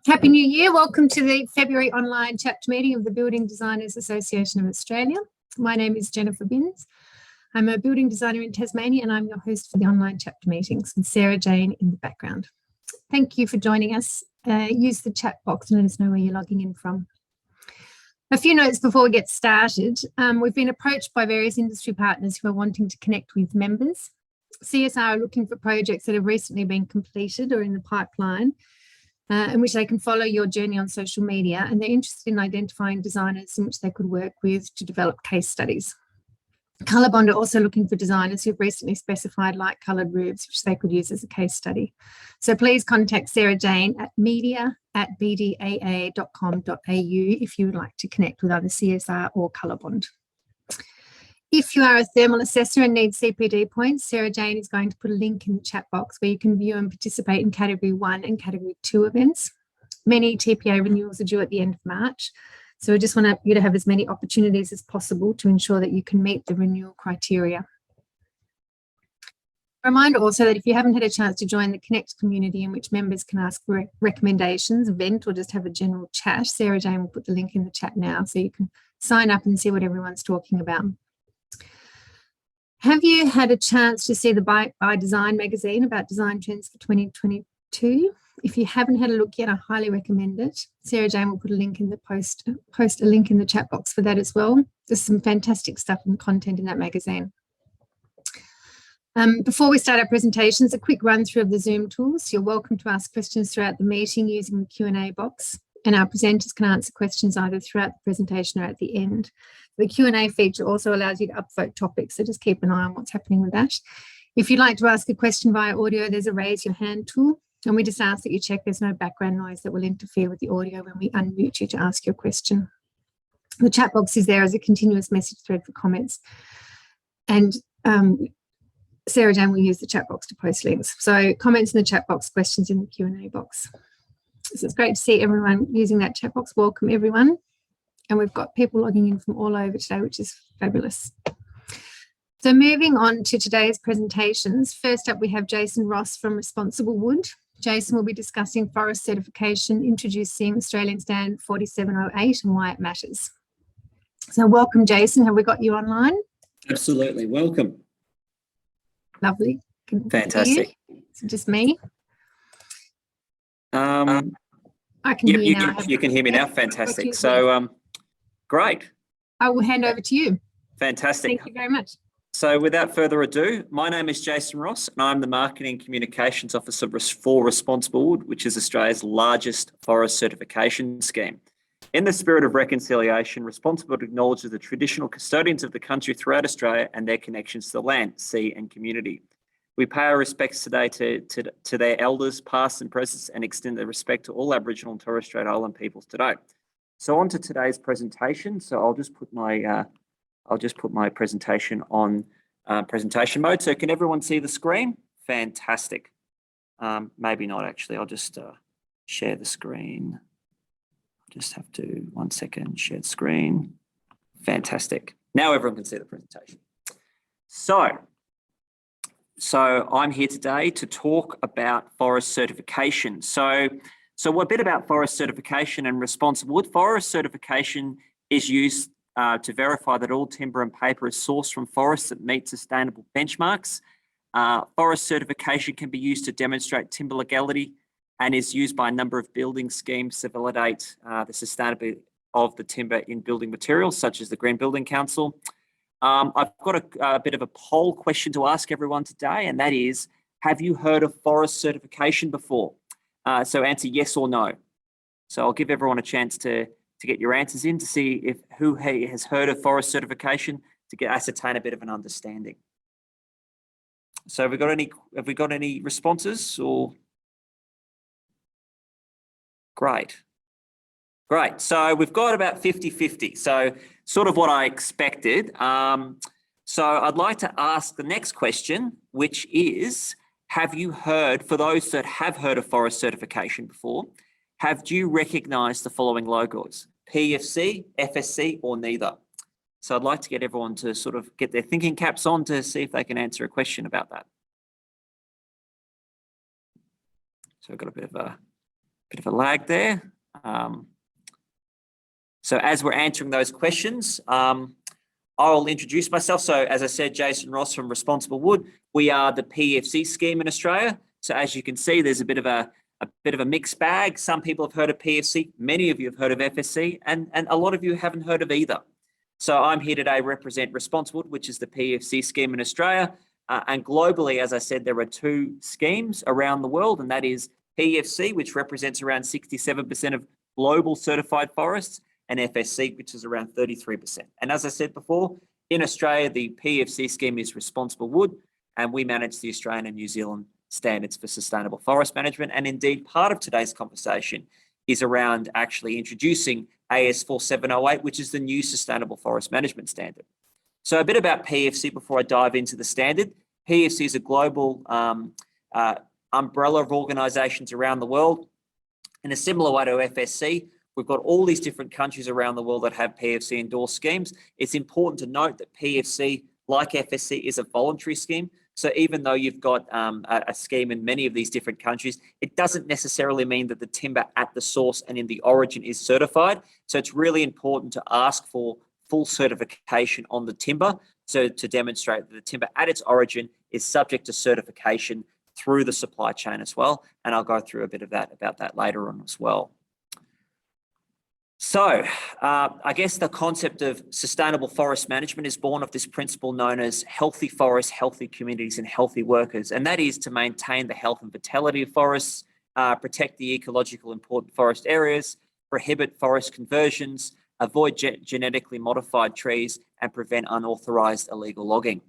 Happy New Year. Welcome to the February online chapter meeting of the Building Designers Association of Australia. My name is Jennifer Binns. I'm a building designer in Tasmania and I'm your host for the online chapter meetings with Sarah Jane in the background. Thank you for joining us. Use the chat box and let us know where you're logging in from. A few notes before we get started. We've been approached by various industry partners who are wanting to connect with members. CSR are looking for projects that have recently been completed or in the pipeline, in which they can follow your journey on social media, and they're interested in identifying designers in which they could work with to develop case studies. Colorbond are also looking for designers who've recently specified light coloured roofs, which they could use as a case study. So please contact Sarah Jane at media@bdaa.com.au if you would like to connect with either CSR or Colorbond. If you are a thermal assessor and need CPD points, Sarah Jane is going to put a link in the chat box where you can view and participate in Category 1 and Category 2 events. Many TPA renewals are due at the end of March, so we just want you to have as many opportunities as possible to ensure that you can meet the renewal criteria. A reminder also that if you haven't had a chance to join the Connect community in which members can ask for recommendations, vent, or just have a general chat, Sarah Jane will put the link in the chat now so you can sign up and see what everyone's talking about. Have you had a chance to see the By Design magazine about design trends for 2022? If you haven't had a look yet, I highly recommend it. Sarah Jane will put a link in the post a link in the chat box for that as well. There's some fantastic stuff and content in that magazine. Before we start our presentations, a quick run through of the Zoom tools. You're welcome to ask questions throughout the meeting using the Q&A box, and our presenters can answer questions either throughout the presentation or at the end. The Q&A feature also allows you to upvote topics, so just keep an eye on what's happening with that. If you'd like to ask a question via audio, there's a raise your hand tool, and we just ask that you check there's no background noise that will interfere with the audio when we unmute you to ask your question. The chat box is there as a continuous message thread for comments, and Sarah Jane will use the chat box to post links. So comments in the chat box, questions in the Q&A box. So it's great to see everyone using that chat box. Welcome everyone. And we've got people logging in from all over today, which is fabulous. So moving on to today's presentations. First up, we have Jason Ross from Responsible Wood. Jason will be discussing forest certification, introducing Australian Standard 4708 and why it matters. So welcome, Jason. Have we got you online? Absolutely. Welcome. Lovely. Fantastic. So just me? I can hear you now. You can hear me now. Fantastic. So, great. I will hand over to you. Fantastic. Thank you very much. So without further ado, my name is Jason Ross and I'm the Marketing Communications Officer for Responsible Wood, which is Australia's largest forest certification scheme. In the spirit of reconciliation, Responsible Wood acknowledges the traditional custodians of the country throughout Australia and their connections to the land, sea and community. We pay our respects today to their elders, past and present, and extend the respect to all Aboriginal and Torres Strait Island peoples today. So on to today's presentation. So I'll just put my presentation on presentation mode. So can everyone see the screen? Fantastic. Maybe not actually. I'll just share the screen. I'll just have to 1 second. Share the screen. Fantastic. Now everyone can see the presentation. So I'm here today to talk about forest certification. So a bit about forest certification and Responsible Wood. Forest certification is used to verify that all timber and paper is sourced from forests that meet sustainable benchmarks. Forest certification can be used to demonstrate timber legality and is used by a number of building schemes to validate the sustainability of the timber in building materials, such as the Green Building Council. I've got a bit of a poll question to ask everyone today, and that is, have you heard of forest certification before? So answer yes or no. So I'll give everyone a chance to get your answers in to see who has heard of forest certification to ascertain a bit of an understanding. So have we got any responses or? Great. So we've got about 50-50. So sort of what I expected. So I'd like to ask the next question, which is, have you heard, for those that have heard of forest certification before, do you recognise the following logos? PFC, FSC, or neither? So I'd like to get everyone to sort of get their thinking caps on to see if they can answer a question about that. So I've got a bit of a Bit of a lag there. So as we're answering those questions, I'll introduce myself. So as I said, Jason Ross from Responsible Wood. We are the PEFC scheme in Australia. So as you can see, there's a bit of a mixed bag. Some people have heard of PEFC, many of you have heard of FSC, and a lot of you haven't heard of either. So I'm here today represent Responsible Wood, which is the PEFC scheme in Australia. And globally, as I said, there are two schemes around the world, and that is PEFC, which represents around 67% of global certified forests, and FSC, which is around 33%. And as I said before, in Australia, the PEFC scheme is Responsible Wood, and we manage the Australian and New Zealand standards for sustainable forest management. And indeed, part of today's conversation is around actually introducing AS 4708, which is the new sustainable forest management standard. So a bit about PEFC before I dive into the standard. PEFC is a global umbrella of organisations around the world. In a similar way to FSC, we've got all these different countries around the world that have PEFC endorsed schemes. It's important to note that PEFC, like FSC, is a voluntary scheme. So even though you've got a scheme in many of these different countries, it doesn't necessarily mean that the timber at the source and in the origin is certified. So it's really important to ask for full certification on the timber, so to demonstrate that the timber at its origin is subject to certification through the supply chain as well. And I'll go through a bit of that about that later on as well. So I guess the concept of sustainable forest management is born of this principle known as healthy forests, healthy communities, and healthy workers. And that is to maintain the health and vitality of forests, protect the ecological important forest areas, prohibit forest conversions, avoid genetically modified trees, and prevent unauthorised illegal logging.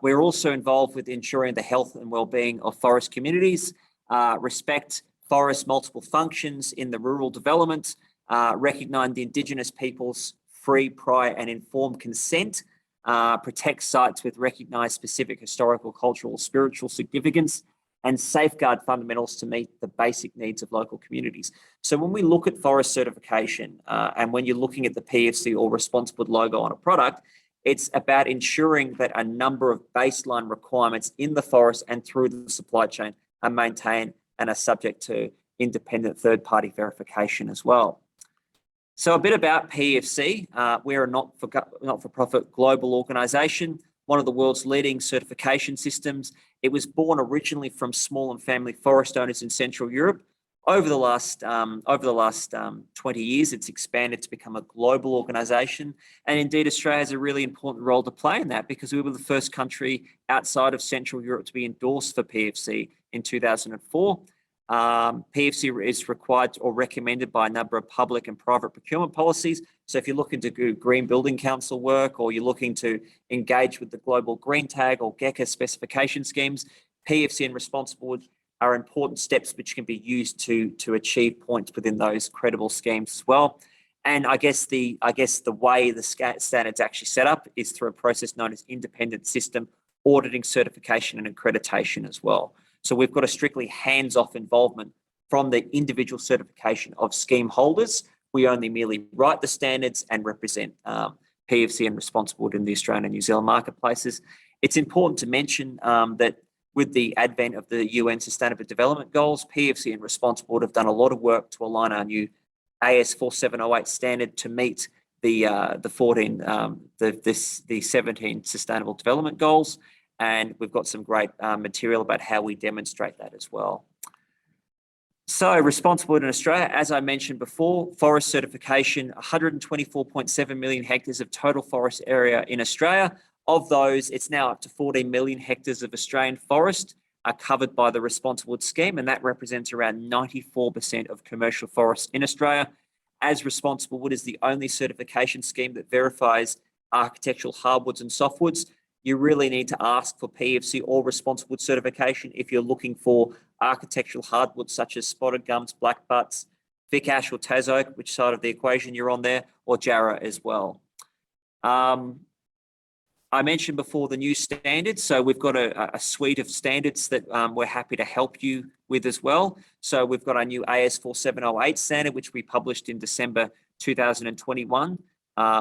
We're also involved with ensuring the health and well-being of forest communities, respect forest multiple functions in the rural development, recognise the Indigenous peoples' free, prior and informed consent, protect sites with recognised specific historical, cultural, spiritual significance, and safeguard fundamentals to meet the basic needs of local communities. So when we look at forest certification, and when you're looking at the PEFC or Responsible logo on a product, it's about ensuring that a number of baseline requirements in the forest and through the supply chain are maintained and are subject to independent third-party verification as well. So a bit about PEFC. We're a not-for-profit global organisation, one of the world's leading certification systems. It was born originally from small and family forest owners in Central Europe. Over the last 20 years, it's expanded to become a global organisation. And indeed, Australia has a really important role to play in that because we were the first country outside of Central Europe to be endorsed for PEFC in 2004. PEFC is required or recommended by a number of public and private procurement policies. So if you're looking to do Green Building Council work, or you're looking to engage with the Global Green Tag or GECA specification schemes, PEFC and Responsible Wood are important steps which can be used to achieve points within those credible schemes as well. And I guess the way the standard's actually set up is through a process known as independent system auditing, certification and accreditation as well. So we've got a strictly hands-off involvement from the individual certification of scheme holders. We only merely write the standards and represent PEFC and Responsible in the Australian and New Zealand marketplaces. It's important to mention that with the advent of the UN Sustainable Development Goals, PEFC and Responsible have done a lot of work to align our new AS 4708 standard to meet the 17 Sustainable Development Goals. And we've got some great material about how we demonstrate that as well. So Responsible in Australia, as I mentioned before, forest certification, 124.7 million hectares of total forest area in Australia. Of those, it's now up to 14 million hectares of Australian forest are covered by the Responsible scheme, and that represents around 94% of commercial forests in Australia. As Responsible Wood is the only certification scheme that verifies architectural hardwoods and softwoods, you really need to ask for PEFC or Responsible certification if you're looking for architectural hardwoods such as spotted gums, black butts, thick ash or tas oak, which side of the equation you're on there, or jarrah as well. I mentioned before the new standards, so we've got a suite of standards that we're happy to help you with as well. So we've got our new AS 4708 standard, which we published in December 2021.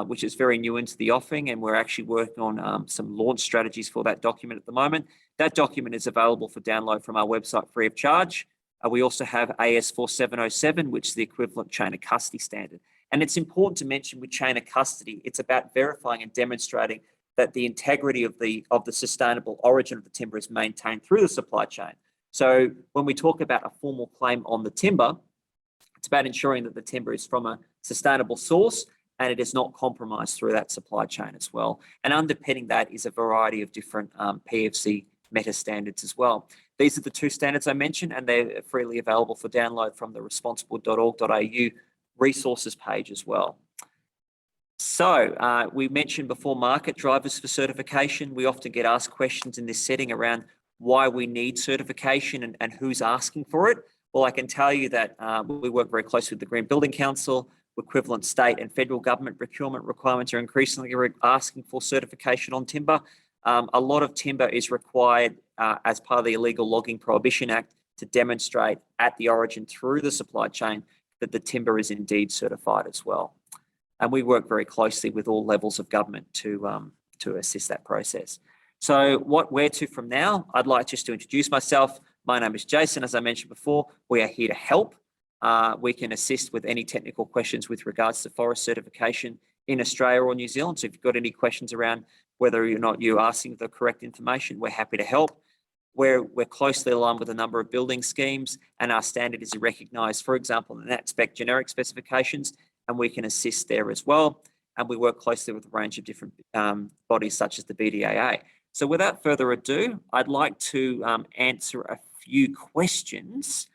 Which is very new into the offering, and we're actually working on some launch strategies for that document at the moment. That document is available for download from our website free of charge. We also have AS 4707, which is the equivalent chain of custody standard. And it's important to mention with chain of custody, it's about verifying and demonstrating that the integrity of the sustainable origin of the timber is maintained through the supply chain. So when we talk about a formal claim on the timber, it's about ensuring that the timber is from a sustainable source and it is not compromised through that supply chain as well. And underpinning that is a variety of different PFC meta standards as well. These are the two standards I mentioned, and they're freely available for download from the responsible.org.au resources page as well. So we mentioned before market drivers for certification. We often get asked questions in this setting around why we need certification and who's asking for it. Well, I can tell you that we work very closely with the Green Building Council. Equivalent state and federal government procurement requirements are increasingly asking for certification on timber. A lot of timber is required as part of the Illegal Logging Prohibition Act to demonstrate at the origin through the supply chain that the timber is indeed certified as well. And we work very closely with all levels of government to assist that process. So where to from now? I'd like just to introduce myself. My name is Jason. As I mentioned before, we are here to help. We can assist with any technical questions with regards to forest certification in Australia or New Zealand. So if you've got any questions around whether or not you're asking the correct information, we're happy to help. We're closely aligned with a number of building schemes, and our standard is recognised, for example, in that spec generic specifications, and we can assist there as well. And we work closely with a range of different bodies such as the BDAA. So without further ado, I'd like to answer a few questions.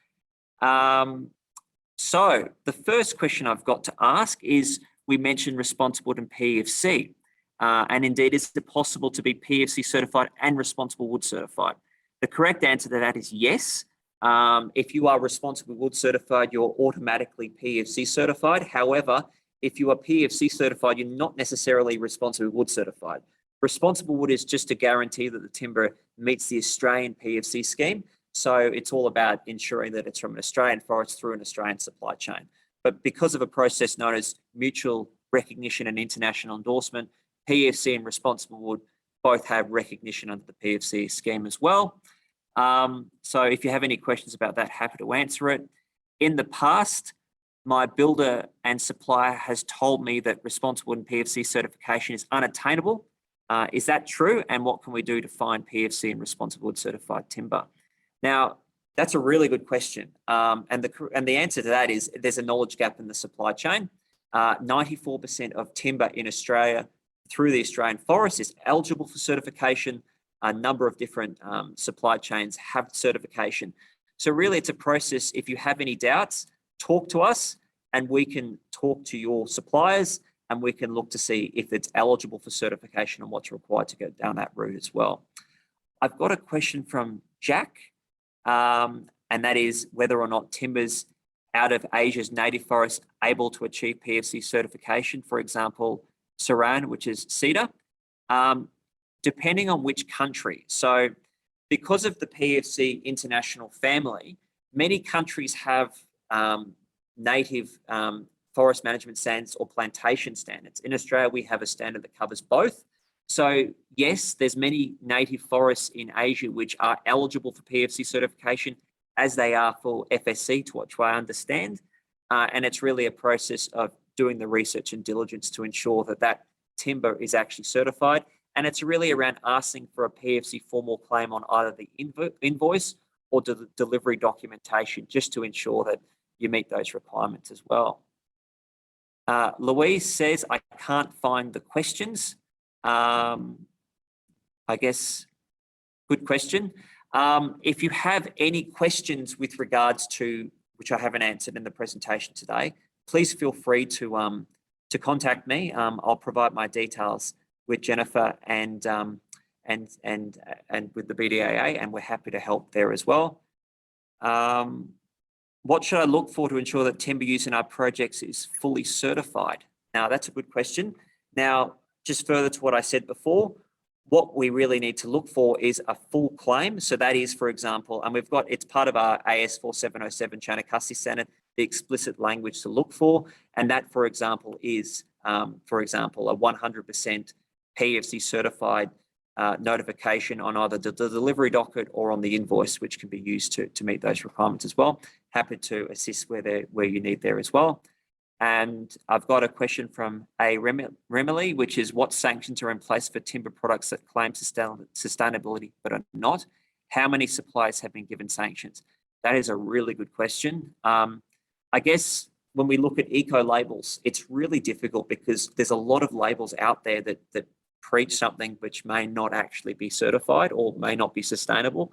So the first question I've got to ask is, we mentioned responsible wood and PFC, and indeed, is it possible to be PFC certified and responsible wood certified? The correct answer to that is yes. If you are responsible wood certified, you're automatically PFC certified. However, if you are PFC certified, you're not necessarily responsible wood certified. Responsible wood is just to guarantee that the timber meets the Australian PFC scheme. So it's all about ensuring that it's from an Australian forest through an Australian supply chain. But because of a process known as mutual recognition and international endorsement, PFC and responsible wood both have recognition under the PFC scheme as well. So if you have any questions about that, happy to answer it. In the past, my builder and supplier has told me that responsible wood and PFC certification is unattainable. Is that true? And what can we do to find PFC and responsible wood certified timber? Now, that's a really good question. And the answer to that is there's a knowledge gap in the supply chain. 94% of timber in Australia through the Australian forest is eligible for certification. A number of different supply chains have certification. So really it's a process. If you have any doubts, talk to us and we can talk to your suppliers and we can look to see if it's eligible for certification and what's required to go down that route as well. I've got a question from Jack, and that is whether or not timbers out of Asia's native forests able to achieve PFC certification, for example, Saran, which is cedar, depending on which country. So because of the PFC international family, many countries have native forest management standards or plantation standards. In Australia, we have a standard that covers both. So yes, there's many native forests in Asia which are eligible for PFC certification as they are for FSC, to what I understand. And it's really a process of doing the research and diligence to ensure that that timber is actually certified. And it's really around asking for a PFC formal claim on either the invoice or the delivery documentation, just to ensure that you meet those requirements as well. Louise says, I can't find the questions. I guess, good question. If you have any questions with regards to, which I haven't answered in the presentation today, please feel free to contact me. I'll provide my details with Jennifer and with the BDAA, and we're happy to help there as well. What should I look for to ensure that timber use in our projects is fully certified? Now, that's a good question. Now, just further to what I said before, what we really need to look for is a full claim. So that is, for example, and we've got, it's part of our AS 4707 chain of custody standard, the explicit language to look for. And that, for example, is, for example, a 100% PFC certified notification on either the delivery docket or on the invoice, which can be used to meet those requirements as well. Happy to assist where you need there as well. And I've got a question from A. Remily, which is what sanctions are in place for timber products that claim sustainability but are not? How many suppliers have been given sanctions? That is a really good question. I guess when we look at eco labels, it's really difficult because there's a lot of labels out there that preach something which may not actually be certified or may not be sustainable.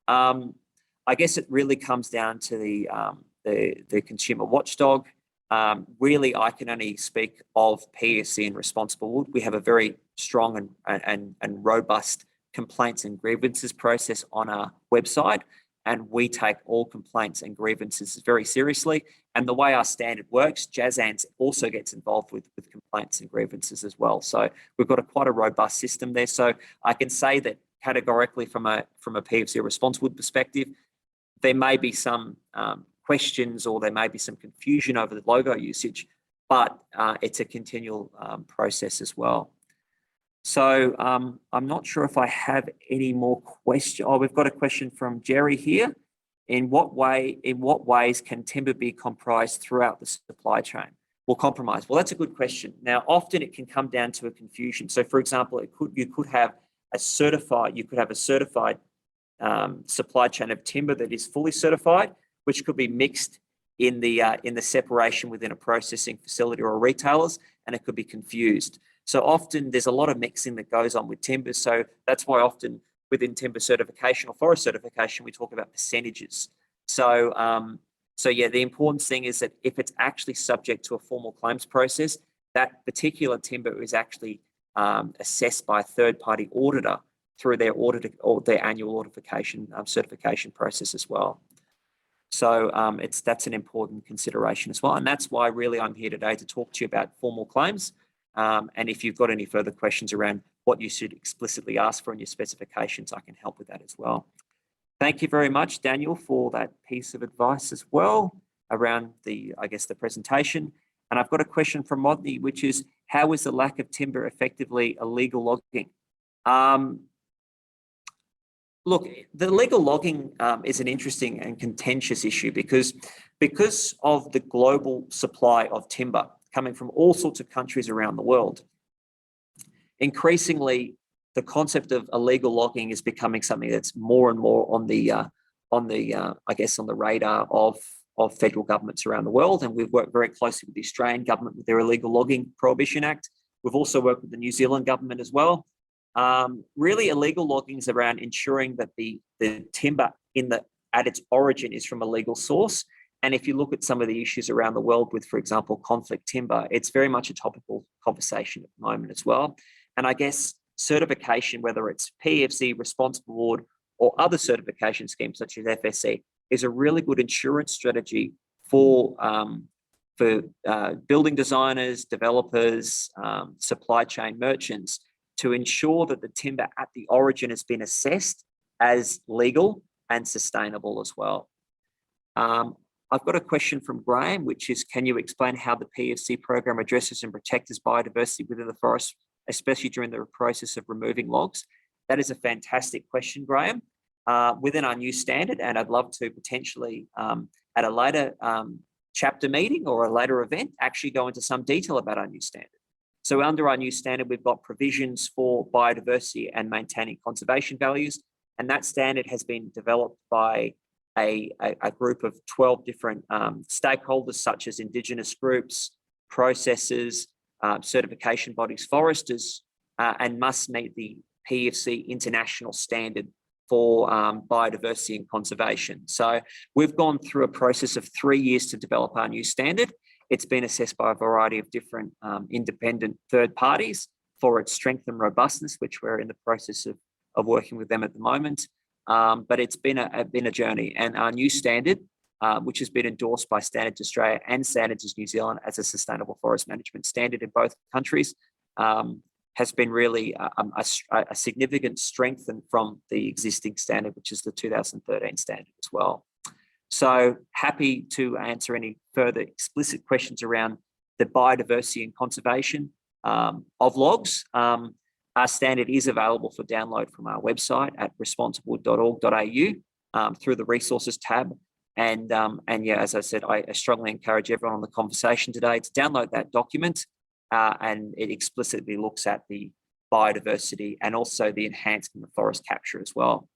I guess it really comes down to the consumer watchdog. Really, I can only speak of PSC and Responsible Wood. We have a very strong and robust complaints and grievances process on our website, and we take all complaints and grievances very seriously. And the way our standard works, Jazans also gets involved with complaints and grievances as well. So we've got quite a robust system there. So I can say that categorically from a PFC Responsible Wood perspective, there may be some questions or there may be some confusion over the logo usage, but it's a continual process as well. So I'm not sure if I have any more questions. Oh, we've got a question from Jerry here. In what ways can timber be comprised throughout the supply chain? Well, compromise. Well, that's a good question. Now, often it can come down to a confusion. So, for example, you could have a certified supply chain of timber that is fully certified, which could be mixed in the separation within a processing facility or a retailer's, and it could be confused. So often there's a lot of mixing that goes on with timber. So that's why often within timber certification or forest certification, we talk about percentages. So, yeah, the important thing is that if it's actually subject to a formal claims process, that particular timber is actually assessed by a third-party auditor through their audit or their annual certification process as well. So that's an important consideration as well. And that's why really I'm here today to talk to you about formal claims. And if you've got any further questions around what you should explicitly ask for in your specifications, I can help with that as well. Thank you very much, Daniel, for that piece of advice as well around the presentation. And I've got a question from Modney, which is, how is the lack of timber effectively illegal logging? Look, the illegal logging is an interesting and contentious issue because of the global supply of timber coming from all sorts of countries around the world. Increasingly, the concept of illegal logging is becoming something that's more and more on the radar of federal governments around the world. And we've worked very closely with the Australian government with their Illegal Logging Prohibition Act. We've also worked with the New Zealand government as well. Really, illegal logging is around ensuring that the timber at its origin is from a legal source. And if you look at some of the issues around the world with, for example, conflict timber, it's very much a topical conversation at the moment as well. And I guess certification, whether it's PFC, Responsible Wood, or other certification schemes such as FSC, is a really good insurance strategy for building designers, developers, supply chain merchants, to ensure that the timber at the origin has been assessed as legal and sustainable as well. I've got a question from Graham, which is, can you explain how the PFC program addresses and protects biodiversity within the forest, especially during the process of removing logs? That is a fantastic question, Graham. Within our new standard, and I'd love to potentially at a later chapter meeting or a later event, actually go into some detail about our new standard. So under our new standard, we've got provisions for biodiversity and maintaining conservation values. And that standard has been developed by a group of 12 different stakeholders, such as Indigenous groups, processors, certification bodies, foresters, and must meet the PFC international standard for biodiversity and conservation. So we've gone through a process of 3 years to develop our new standard. It's been assessed by a variety of different independent third parties for its strength and robustness, which we're in the process of working with them at the moment. But it's been a journey, and our new standard, which has been endorsed by Standards Australia and Standards New Zealand as a sustainable forest management standard in both countries, has been really a significant strengthen from the existing standard, which is the 2013 standard as well. So happy to answer any further explicit questions around the biodiversity and conservation of logs. Our standard is available for download from our website at responsible.org.au through the resources tab. And yeah, as I said, I strongly encourage everyone on the conversation today to download that document, and it explicitly looks at the biodiversity and also the enhancement of forest capture as well.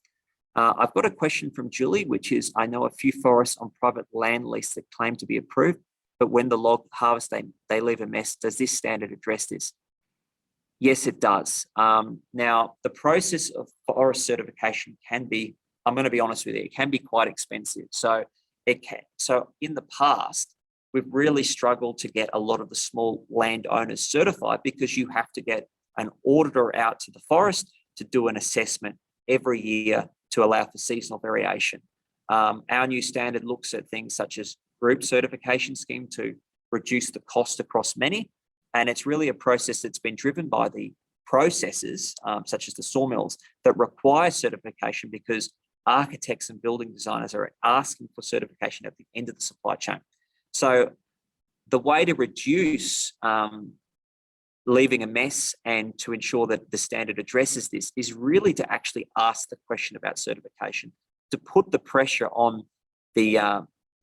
I've got a question from Julie, which is, I know a few forests on private land lease that claim to be approved, but when the log harvest, they leave a mess. Does this standard address this? Yes, it does. Now, the process of forest certification can be, I'm going to be honest with you, it can be quite expensive. So in the past, we've really struggled to get a lot of the small landowners certified because you have to get an auditor out to the forest to do an assessment every year to allow for seasonal variation. Our new standard looks at things such as group certification scheme to reduce the cost across many. And it's really a process that's been driven by the processes, such as the sawmills, that require certification because architects and building designers are asking for certification at the end of the supply chain. So the way to reduce leaving a mess and to ensure that the standard addresses this is really to actually ask the question about certification, to put the pressure on the,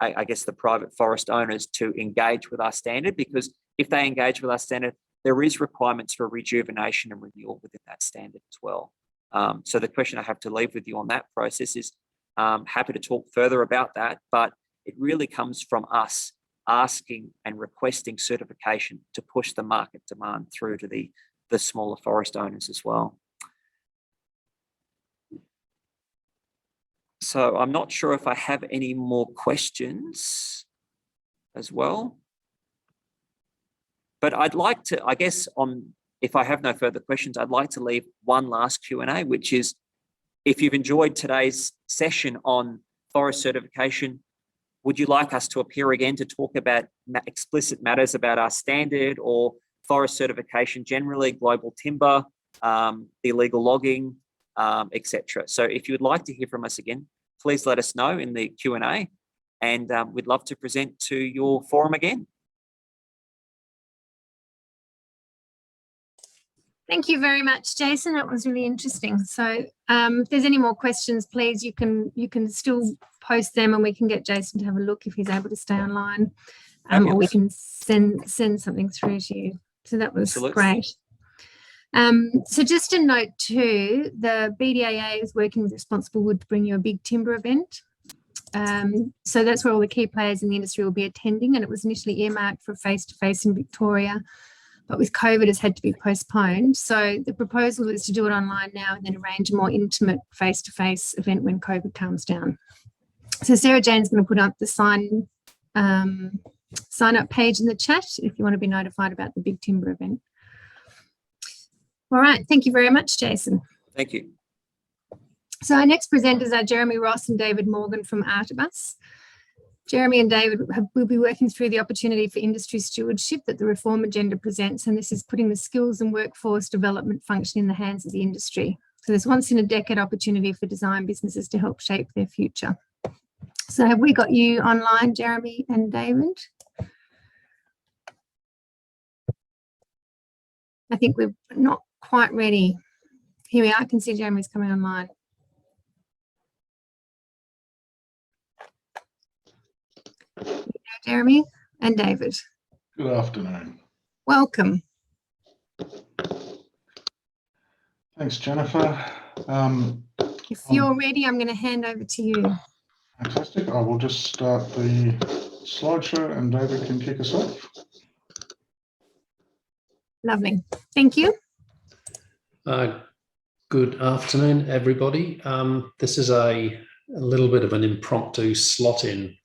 I guess, the private forest owners to engage with our standard, because if they engage with our standard, there is requirements for rejuvenation and renewal within that standard as well. So the question I have to leave with you on that process is, happy to talk further about that, but it really comes from us asking and requesting certification to push the market demand through to the smaller forest owners as well. So I'm not sure if I have any more questions as well. But I'd like to, I guess, if I have no further questions, I'd like to leave one last Q&A, which is, if you've enjoyed today's session on forest certification, would you like us to appear again to talk about explicit matters about our standard or forest certification generally, global timber, illegal logging, etc.? So if you would like to hear from us again, please let us know in the Q&A, and we'd love to present to your forum again. Thank you very much, Jason. That was really interesting. So if there's any more questions, please, you can still post them and we can get Jason to have a look if he's able to stay online, or we can send something through to you. So that was great. So just a note too, the BDAA is working with Responsible Wood to bring you a big timber event. So that's where all the key players in the industry will be attending, and it was initially earmarked for face-to-face in Victoria, but with COVID has had to be postponed. So the proposal is to do it online now and then arrange a more intimate face-to-face event when COVID calms down. So Sarah Jane's going to put up the sign up page in the chat if you want to be notified about the big timber event. All right, thank you very much, Jason. Thank you. So our next presenters are Jeremy Ross and David Morgan from Artibus. Jeremy and David will be working through the opportunity for industry stewardship that the reform agenda presents, and this is putting the skills and workforce development function in the hands of the industry. So there's once in a decade opportunity for design businesses to help shape their future. So have we got you online, Jeremy and David? I think we're not quite ready. Here we are. I can see Jeremy's coming online. Jeremy and David. Good afternoon. Welcome. Thanks, Jennifer. If you're ready, I'm going to hand over to you. Fantastic. I will just start the slideshow and David can kick us off. Lovely. Thank you. Good afternoon, everybody. This is a little bit of an impromptu slot in.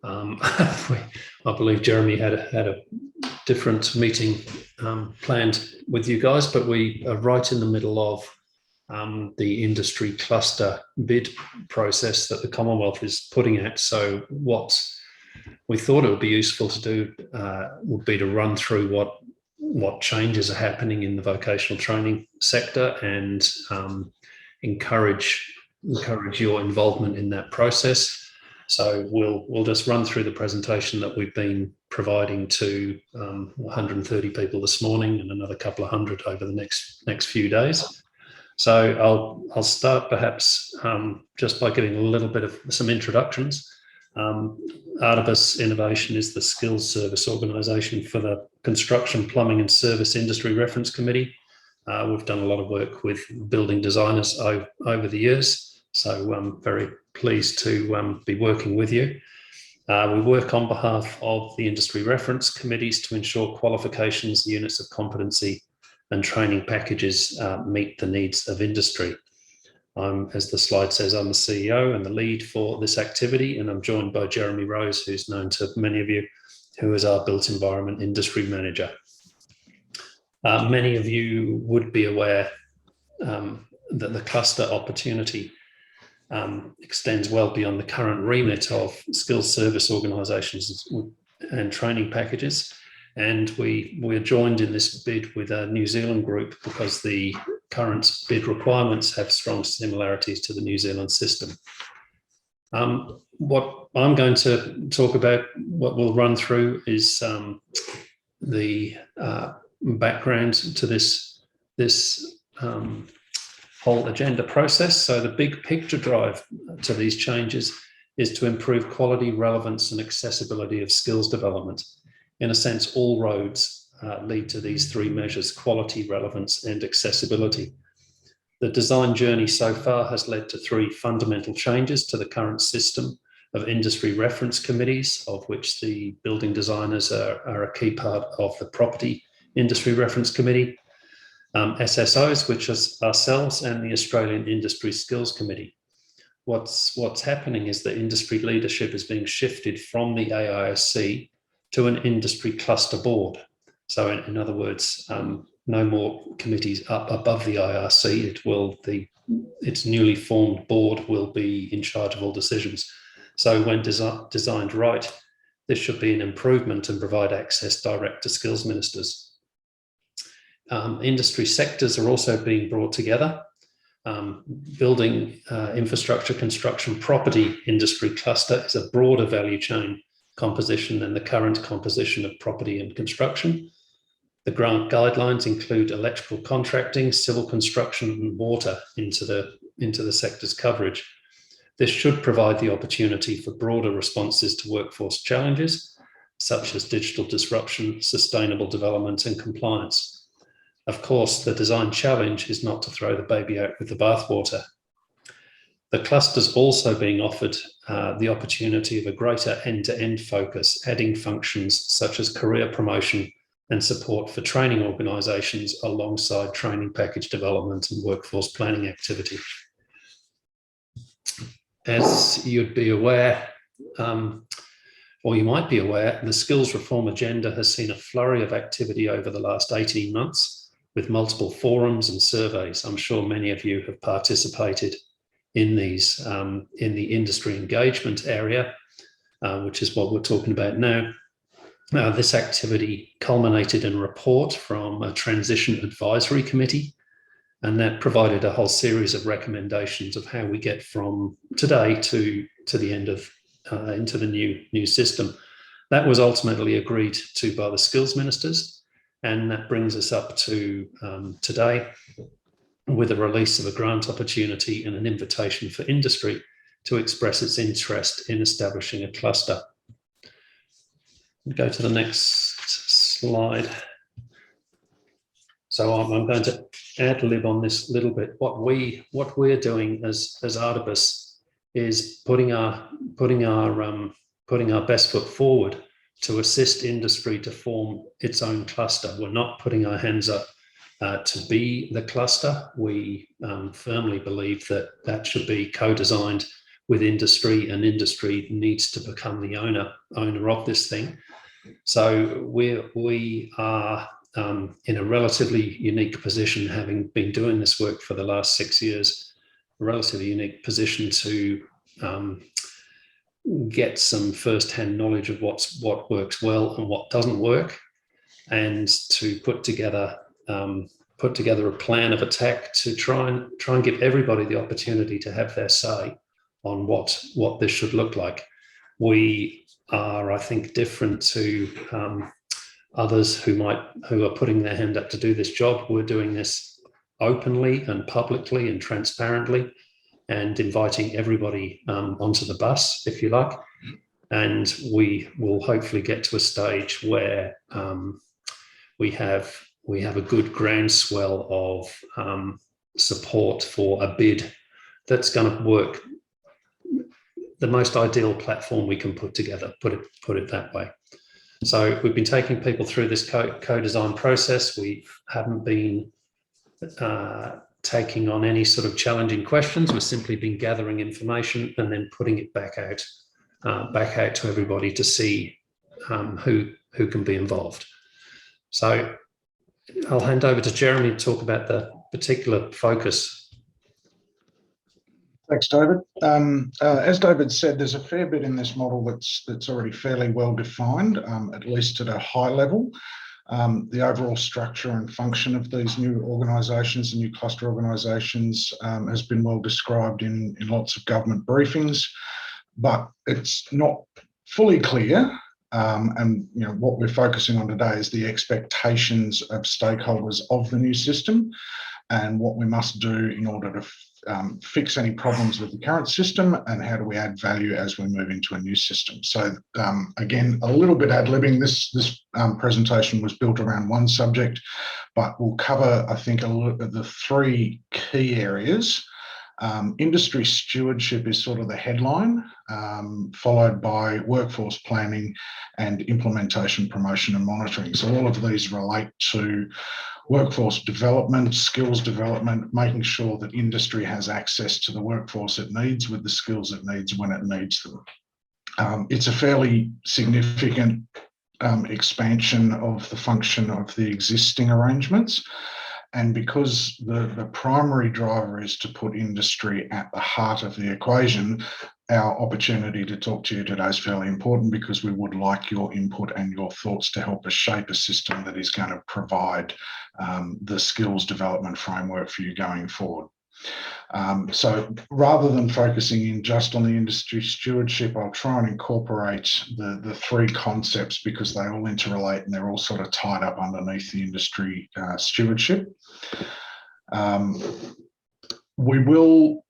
I believe Jeremy had a different meeting planned with you guys, but we are right in the middle of the industry cluster bid process that the Commonwealth is putting out. So what we thought it would be useful to do would be to run through what changes are happening in the vocational training sector and encourage your involvement in that process. So we'll just run through the presentation that we've been providing to 130 people this morning and another couple of hundred over the next few days. So I'll start perhaps just by giving a little bit of some introductions. Artibus Innovation is the skills service organisation for the Construction, Plumbing and Service Industry Reference Committee. We've done a lot of work with building designers over the years, so I'm very pleased to be working with you. We work on behalf of the industry reference committees to ensure qualifications, units of competency and training packages meet the needs of industry. As the slide says, I'm the CEO and the lead for this activity, and I'm joined by Jeremy Rose, who's known to many of you, who is our built environment industry manager. Many of you would be aware that the cluster opportunity extends well beyond the current remit of skills service organisations and training packages. And we are joined in this bid with a New Zealand group because the current bid requirements have strong similarities to the New Zealand system. What I'm going to talk about, what we'll run through is the background to this whole agenda process. So the big picture drive to these changes is to improve quality, relevance and accessibility of skills development. In a sense, all roads lead to these three measures: quality, relevance and accessibility. The design journey so far has led to three fundamental changes to the current system of industry reference committees, of which the building designers are a key part of the property industry reference committee, SSOs, which is ourselves, and the Australian Industry Skills Committee. What's happening is that industry leadership is being shifted from the AISC to an industry cluster board. So in other words, no more committees up above the IRC. Its newly formed board will be in charge of all decisions. So when designed right, this should be an improvement and provide access direct to skills ministers. Industry sectors are also being brought together. Building, infrastructure, construction, property industry cluster is a broader value chain composition than the current composition of property and construction. The grant guidelines include electrical contracting, civil construction and water into the sector's coverage. This should provide the opportunity for broader responses to workforce challenges, such as digital disruption, sustainable development and compliance. Of course, the design challenge is not to throw the baby out with the bathwater. The cluster's also being offered the opportunity of a greater end-to-end focus, adding functions such as career promotion and support for training organisations alongside training package development and workforce planning activity. As you'd be aware, or you might be aware, the skills reform agenda has seen a flurry of activity over the last 18 months with multiple forums and surveys. I'm sure many of you have participated in these, in the industry engagement area, which is what we're talking about now. This activity culminated in a report from a transition advisory committee, and that provided a whole series of recommendations of how we get from today to the end of, into the new system. That was ultimately agreed to by the skills ministers, and that brings us up to today, with a release of a grant opportunity and an invitation for industry to express its interest in establishing a cluster. Go to the next slide. So I'm going to ad-lib on this a little bit. What we're doing as Artibus is putting our best foot forward to assist industry to form its own cluster. We're not putting our hands up to be the cluster. We firmly believe that should be co-designed with industry, and industry needs to become the owner of this thing. So we are in a relatively unique position, having been doing this work for the last 6 years, a relatively unique position to get some first-hand knowledge of what works well and what doesn't work, and to put together a plan of attack to try and give everybody the opportunity to have their say on what this should look like. We are, I think, different to others who are putting their hand up to do this job. We're doing this openly and publicly and transparently, and inviting everybody onto the bus, if you like. And we will hopefully get to a stage where we have a good groundswell of support for a bid that's going to work, the most ideal platform we can put together, put it that way. So we've been taking people through this co-design process. We haven't been taking on any sort of challenging questions. We've simply been gathering information and then putting it back out to everybody to see who can be involved. So I'll hand over to Jeremy to talk about the particular focus. Thanks, David. As David said, there's a fair bit in this model that's already fairly well defined, at least at a high level. The overall structure and function of these new organisations, the new cluster organisations, has been well described in lots of government briefings, but it's not fully clear. And what we're focusing on today is the expectations of stakeholders of the new system and what we must do in order to fix any problems with the current system, and how do we add value as we move into a new system. So again, a little bit ad-libbing. This presentation was built around one subject, but we'll cover, I think, the three key areas. Industry stewardship is sort of the headline, followed by workforce planning and implementation, promotion and monitoring. So all of these relate to workforce development, skills development, making sure that industry has access to the workforce it needs with the skills it needs when it needs them. It's a fairly significant expansion of the function of the existing arrangements. And because the primary driver is to put industry at the heart of the equation, our opportunity to talk to you today is fairly important, because we would like your input and your thoughts to help us shape a system that is going to provide the skills development framework for you going forward. So rather than focusing in just on the industry stewardship, I'll try and incorporate the three concepts, because they all interrelate and they're all sort of tied up underneath the industry stewardship. We will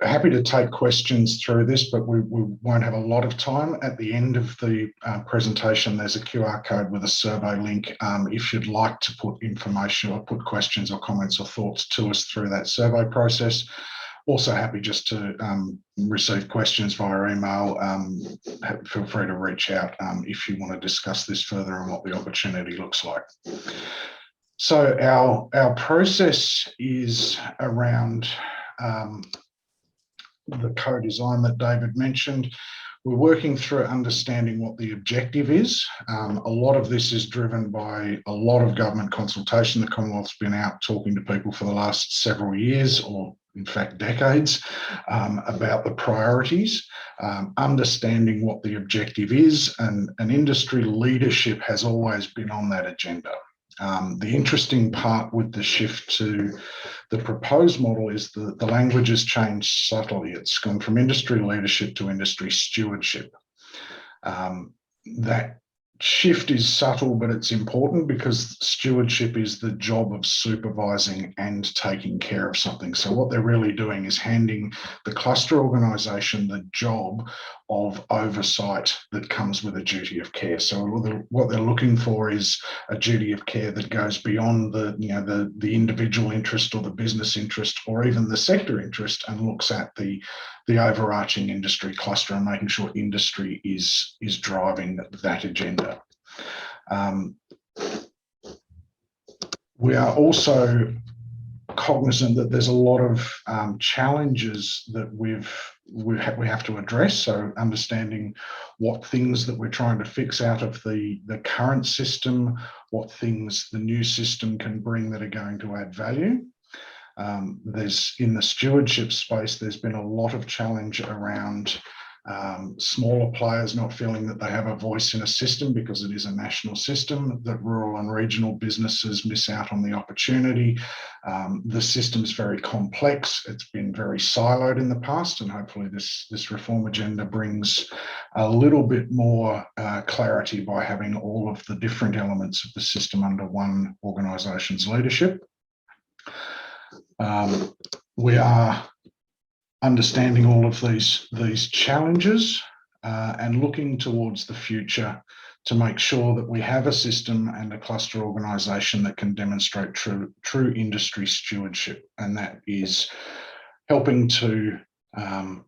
happy to take questions through this, but we won't have a lot of time. At the end of the presentation, there's a QR code with a survey link. If you'd like to put information or put questions or comments or thoughts to us through that survey process. Also happy just to receive questions via email. Feel free to reach out if you want to discuss this further and what the opportunity looks like. So our process is around the co-design that David mentioned. We're working through understanding what the objective is. A lot of this is driven by a lot of government consultation. The Commonwealth's been out talking to people for the last several years, or in fact decades, about the priorities, understanding what the objective is, and industry leadership has always been on that agenda. The interesting part with the shift to the proposed model is the language has changed subtly. It's gone from industry leadership to industry stewardship. That shift is subtle, but it's important, because stewardship is the job of supervising and taking care of something. So what they're really doing is handing the cluster organisation the job of oversight that comes with a duty of care. So what they're looking for is a duty of care that goes beyond the individual interest or the business interest or even the sector interest, and looks at the overarching industry cluster and making sure industry is driving that agenda. We are also cognizant that there's a lot of challenges that we have to address. So understanding what things that we're trying to fix out of the current system, what things the new system can bring that are going to add value. There's, in the stewardship space, there's been a lot of challenge around smaller players not feeling that they have a voice in a system because it is a national system, that rural and regional businesses miss out on the opportunity. The system's very complex. It's been very siloed in the past, and hopefully this reform agenda brings a little bit more clarity by having all of the different elements of the system under one organisation's leadership. We are understanding all of these challenges and looking towards the future to make sure that we have a system and a cluster organisation that can demonstrate true industry stewardship, and that is helping to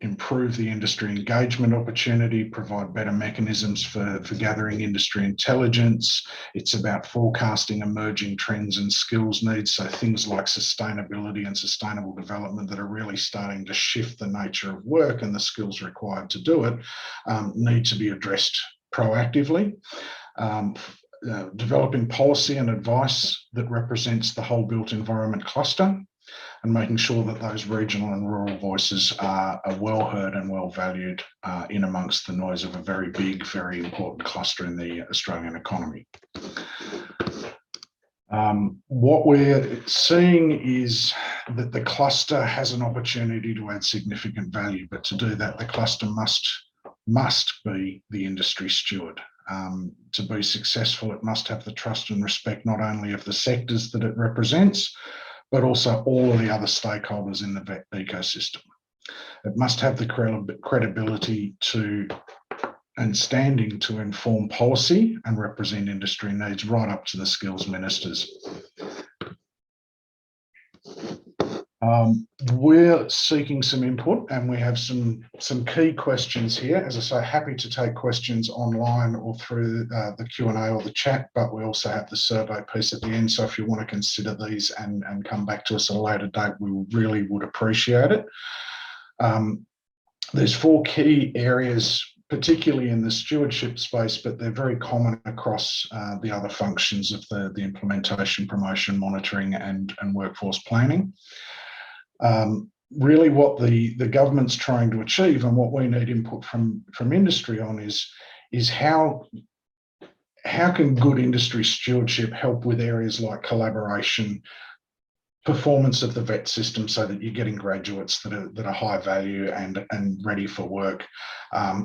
improve the industry engagement opportunity, provide better mechanisms for gathering industry intelligence. It's about forecasting emerging trends and skills needs. So things like sustainability and sustainable development that are really starting to shift the nature of work and the skills required to do it need to be addressed proactively. Developing policy and advice that represents the whole built environment cluster, and making sure that those regional and rural voices are well heard and well valued in amongst the noise of a very big, very important cluster in the Australian economy. What we're seeing is that the cluster has an opportunity to add significant value, but to do that, the cluster must be the industry steward. To be successful, it must have the trust and respect not only of the sectors that it represents, but also all of the other stakeholders in the vet ecosystem. It must have the credibility and standing to inform policy and represent industry needs right up to the skills ministers. We're seeking some input, and we have some key questions here. As I say, happy to take questions online or through the Q&A or the chat, but we also have the survey piece at the end. So if you want to consider these and come back to us at a later date, we really would appreciate it. There's 4 key areas, particularly in the stewardship space, but they're very common across the other functions of the implementation, promotion, monitoring and workforce planning. Really what the government's trying to achieve, and what we need input from industry on, is how can good industry stewardship help with areas like collaboration, performance of the vet system, so that you're getting graduates that are high value and ready for work.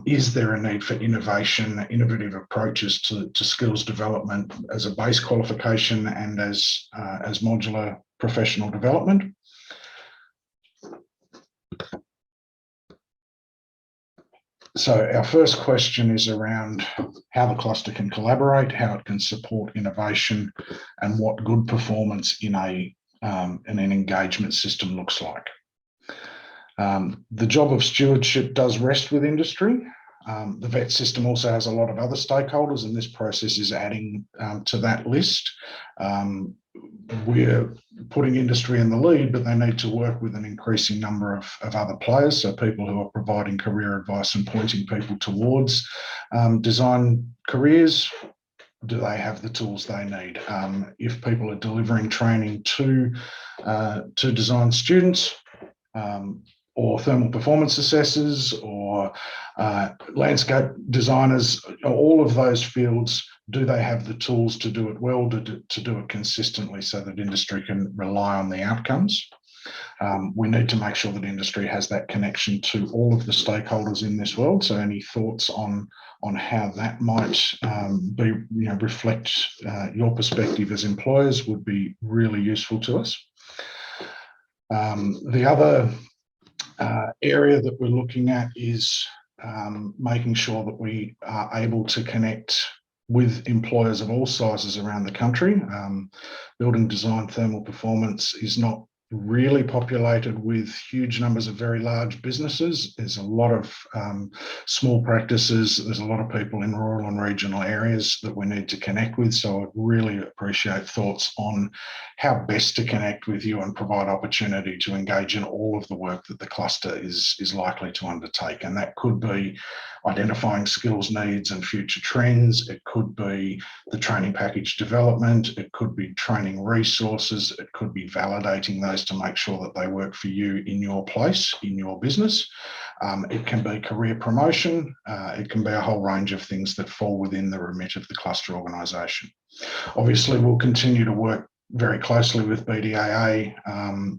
Is there a need for innovation, innovative approaches to skills development as a base qualification and as modular professional development? So our first question is around how the cluster can collaborate, how it can support innovation, and what good performance in an engagement system looks like. The job of stewardship does rest with industry. The vet system also has a lot of other stakeholders, and this process is adding to that list. We're putting industry in the lead, but they need to work with an increasing number of other players, so people who are providing career advice and pointing people towards design careers. Do they have the tools they need? If people are delivering training to design students, or thermal performance assessors, or landscape designers, all of those fields, do they have the tools to do it well, to do it consistently, so that industry can rely on the outcomes? We need to make sure that industry has that connection to all of the stakeholders in this world. So any thoughts on how that might reflect your perspective as employers would be really useful to us. The other area that we're looking at is making sure that we are able to connect with employers of all sizes around the country. Building design thermal performance is not really populated with huge numbers of very large businesses. There's a lot of small practices. There's a lot of people in rural and regional areas that we need to connect with. So I'd really appreciate thoughts on how best to connect with you and provide opportunity to engage in all of the work that the cluster is likely to undertake. And that could be identifying skills needs and future trends. It could be the training package development. It could be training resources. It could be validating those ways to make sure that they work for you in your place, in your business. It can be career promotion. It can be a whole range of things that fall within the remit of the cluster organisation. Obviously, we'll continue to work very closely with BDAA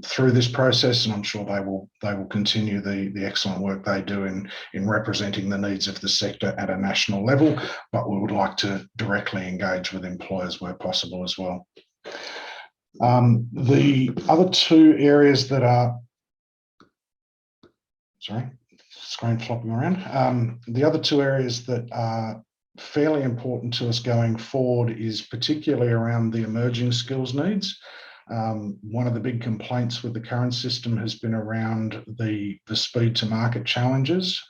through this process, and I'm sure they will continue the excellent work they do in representing the needs of the sector at a national level, but we would like to directly engage with employers where possible as well. The other two areas that are, sorry, screen flopping around. The other two areas that are fairly important to us going forward is particularly around the emerging skills needs. One of the big complaints with the current system has been around the speed to market challenges.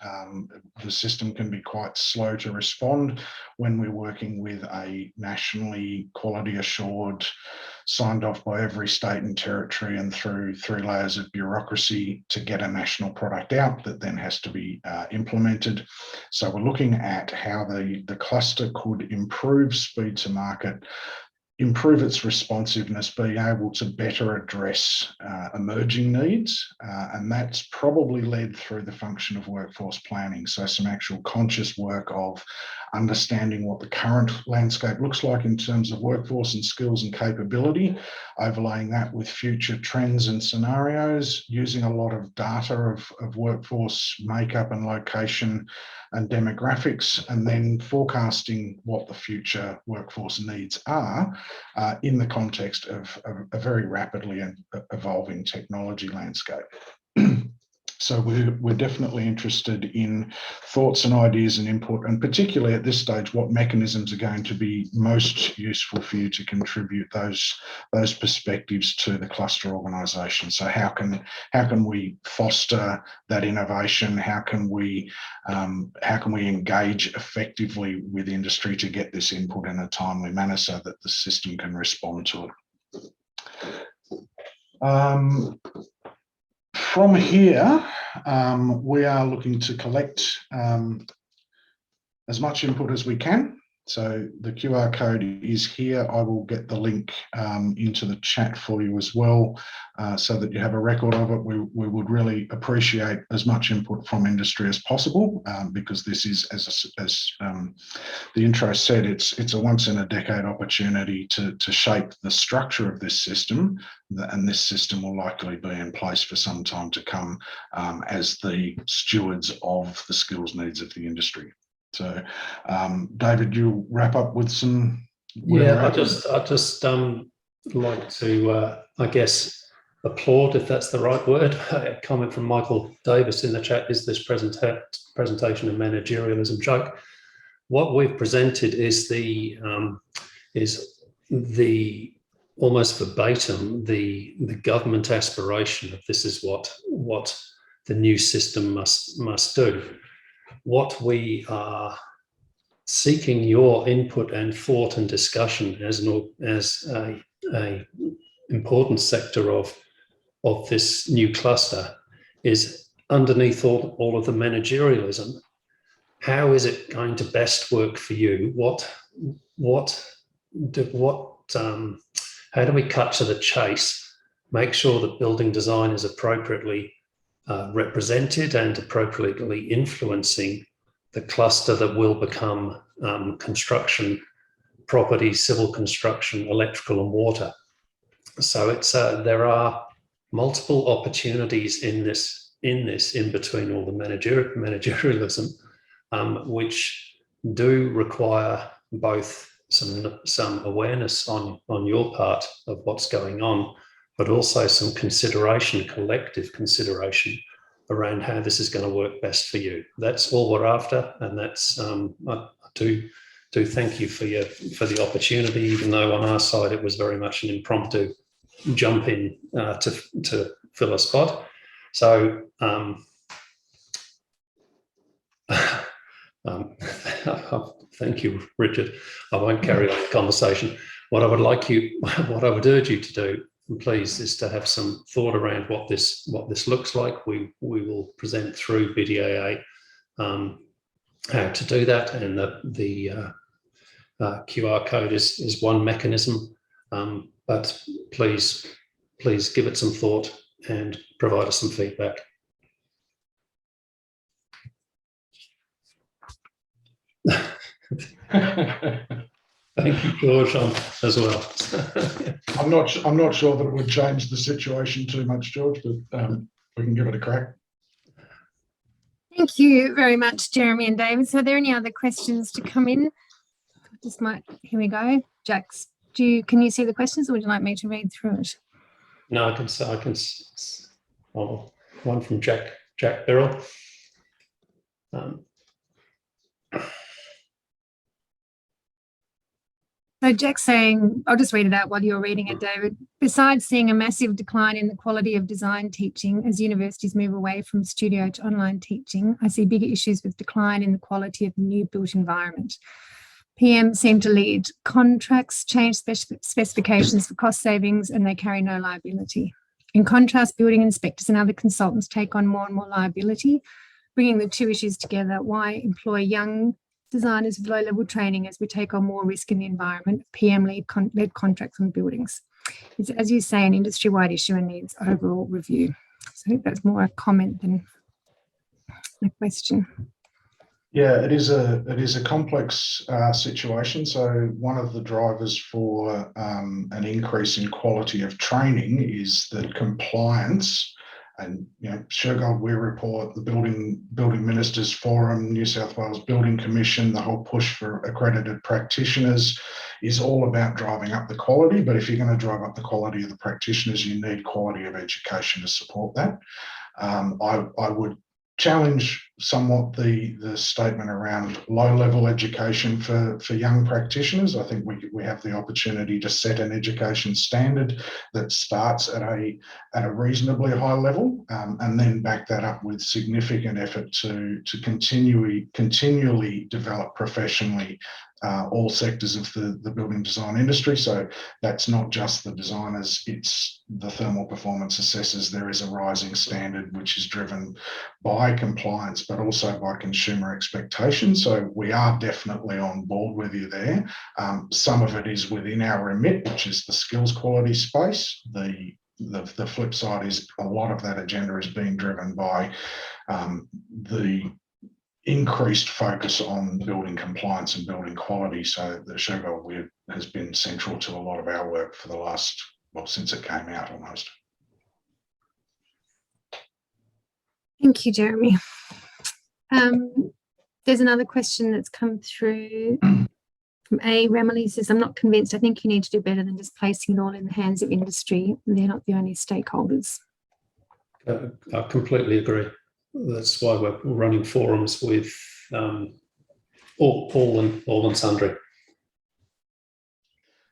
The system can be quite slow to respond when we're working with a nationally quality assured, signed off by every state and territory and through 3 layers of bureaucracy to get a national product out that then has to be implemented. So we're looking at how the cluster could improve speed to market, improve its responsiveness, being able to better address emerging needs. And that's probably led through the function of workforce planning. So some actual conscious work of understanding what the current landscape looks like in terms of workforce and skills and capability, overlaying that with future trends and scenarios, using a lot of data of workforce makeup and location and demographics, and then forecasting what the future workforce needs are in the context of a very rapidly evolving technology landscape. So we're definitely interested in thoughts and ideas and input, and particularly at this stage, what mechanisms are going to be most useful for you to contribute those perspectives to the cluster organisation. So how can we foster that innovation? How can we engage effectively with industry to get this input in a timely manner so that the system can respond to it? From here, we are looking to collect as much input as we can. So the QR code is here. I will get the link into the chat for you as well, so that you have a record of it. We would really appreciate as much input from industry as possible, because this is, as the intro said, it's a once in a decade opportunity to shape the structure of this system, and this system will likely be in place for some time to come as the stewards of the skills needs of the industry. So, David, you wrap up with some. Yeah, I just like to, I guess, applaud, if that's the right word. A comment from Michael Davis in the chat: is this presentation a managerialism joke? What we've presented is the almost verbatim the government aspiration of this is what the new system must do. What we are seeking your input and thought and discussion as a important sector of this new cluster is, underneath all of the managerialism, how is it going to best work for you? How do we cut to the chase, make sure that building design is appropriately represented and appropriately influencing the cluster that will become construction, property, civil construction, electrical and water. So it's there are multiple opportunities in between all the managerialism, which do require both some awareness on your part of what's going on, but also some consideration, collective consideration around how this is going to work best for you. That's all we're after, and that's I do thank you for the opportunity, even though on our side it was very much an impromptu jump in to fill a spot. So thank you, Richard. I won't carry on the conversation. What I would urge you to do, please, is to have some thought around what this looks like. We will present through BDAA how to do that, and the QR code is one mechanism. But please please give it some thought and provide us some feedback. Thank you, George, as well. I'm not sure that it would change the situation too much, George, but we can give it a crack. Thank you very much, Jeremy and David. So are there any other questions to come in? Here we go. Jax, can you see the questions, or would you like me to read through it? No, well, one from Jack Beryl. So Jack's saying, I'll just read it out while you're reading it, David. Besides seeing a massive decline in the quality of design teaching as universities move away from studio to online teaching, I see bigger issues with decline in the quality of the new built environment. PM seem to lead contracts, change specifications for cost savings, and they carry no liability. In contrast, building inspectors and other consultants take on more and more liability. Bringing the two issues together, why employ young designers with low-level training as we take on more risk in the environment? PM-led contracts on buildings. It's, as you say, an industry-wide issue and needs overall review. So I think that's more a comment than a question. Yeah, it is a complex situation. So one of the drivers for an increase in quality of training is that compliance. And Shergold Weir report, the Building Ministers Forum, New South Wales Building Commission, the whole push for accredited practitioners is all about driving up the quality. But if you're going to drive up the quality of the practitioners, you need quality of education to support that. I would challenge somewhat the statement around low-level education for young practitioners. I think we have the opportunity to set an education standard that starts at a reasonably high level, and then back that up with significant effort to continually develop professionally all sectors of the building design industry. So that's not just the designers, it's the thermal performance assessors. There is a rising standard which is driven by compliance, but also by consumer expectations. So we are definitely on board with you there. Some of it is within our remit, which is the skills quality space. The flip side is a lot of that agenda is being driven by the increased focus on building compliance and building quality. So the Shergold Weir has been central to a lot of our work for the last, since it came out almost. Thank you, Jeremy. There's another question that's come through from A. Remily. Says, I'm not convinced. I think you need to do better than just placing it all in the hands of industry. They're not the only stakeholders. I completely agree. That's why we're running forums with all and sundry.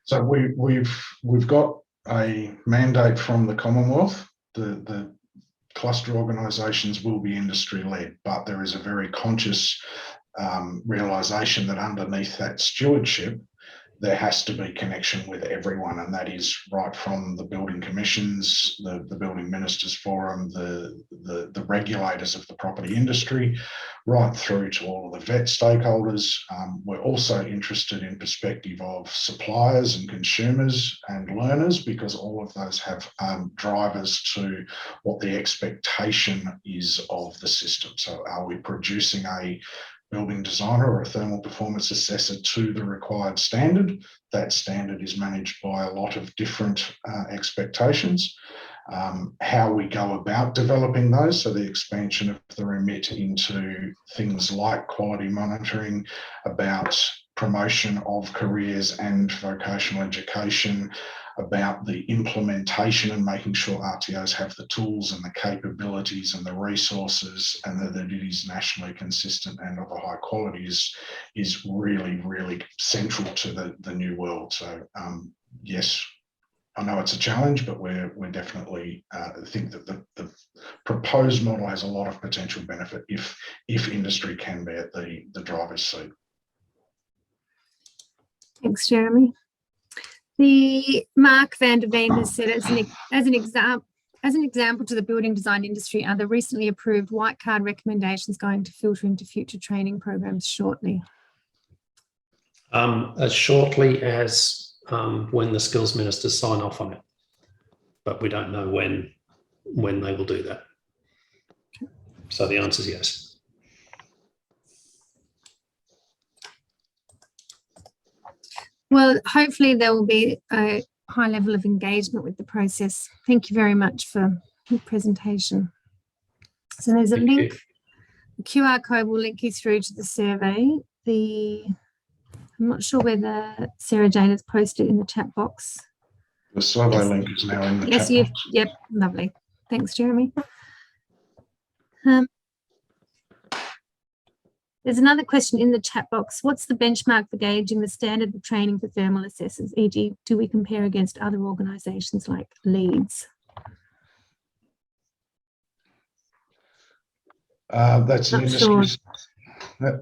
So we've got a mandate from the Commonwealth. The cluster organisations will be industry-led, but there is a very conscious realisation that underneath that stewardship, there has to be connection with everyone, and that is right from the building commissions, the Building Ministers Forum, the regulators of the property industry, right through to all of the vet stakeholders. We're also interested in perspective of suppliers and consumers and learners, because all of those have drivers to what the expectation is of the system. So are we producing a building designer or a thermal performance assessor to the required standard? That standard is managed by a lot of different expectations. How we go about developing those, so the expansion of the remit into things like quality monitoring, about promotion of careers and vocational education, about the implementation and making sure RTOs have the tools and the capabilities and the resources, and that it is nationally consistent and of a high quality is really, really central to the new world. So yes, I know it's a challenge, but we're definitely think that the proposed model has a lot of potential benefit if industry can be at the driver's seat. Thanks, Jeremy. The Mark van der Veen has said, as an example to the building design industry, are the recently approved white card recommendations going to filter into future training programs shortly? As shortly as when the skills ministers sign off on it. but we don't know when they will do that. So the answer is yes. Well, hopefully there will be a high level of engagement with the process. Thank you very much for your presentation. So there's a link. The QR code will link you through to the survey. I'm not sure whether Sarah Jane has posted in the chat box. The survey link is now in the yes, chat box. Yep, lovely. Thanks, Jeremy. There's another question in the chat box. What's the benchmark for gauging the standard of training for thermal assessors, e.g. do we compare against other organisations like Leeds? That's an Not industry. sure.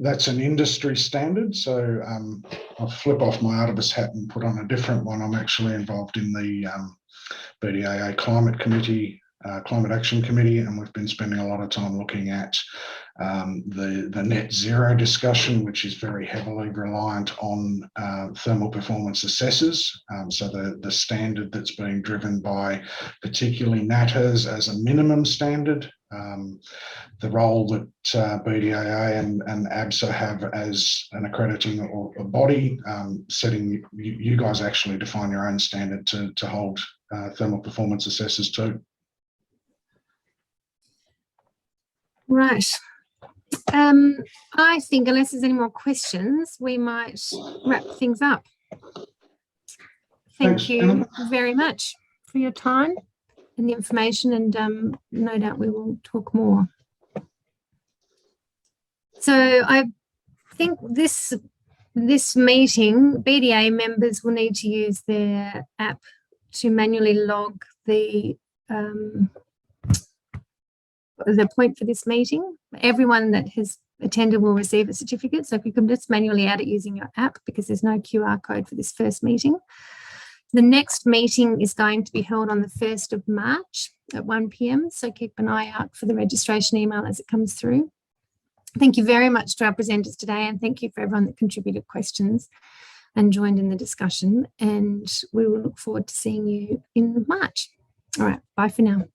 That's an industry standard. So I'll flip off my Artibus hat and put on a different one. I'm actually involved in the BDAA Climate Committee, Climate Action Committee, and we've been spending a lot of time looking at the net zero discussion, which is very heavily reliant on thermal performance assessors. So the standard that's being driven by particularly NATAs as a minimum standard. The role that BDAA and ABSA have as an accrediting or a body, setting, you guys actually define your own standard to hold thermal performance assessors too. Right. I think unless there's any more questions, we might wrap things up. Thank you very much for your time and the information, and no doubt we will talk more. So I think this meeting, BDA members will need to use their app to manually log the point for this meeting. Everyone that has attended will receive a certificate. So if you can just manually add it using your app, because there's no QR code for this first meeting. The next meeting is going to be held on the 1st of March at 1 p.m. So keep an eye out for the registration email as it comes through. Thank you very much to our presenters today, and thank you for everyone that contributed questions and joined in the discussion. And we will look forward to seeing you in March. All right, bye for now.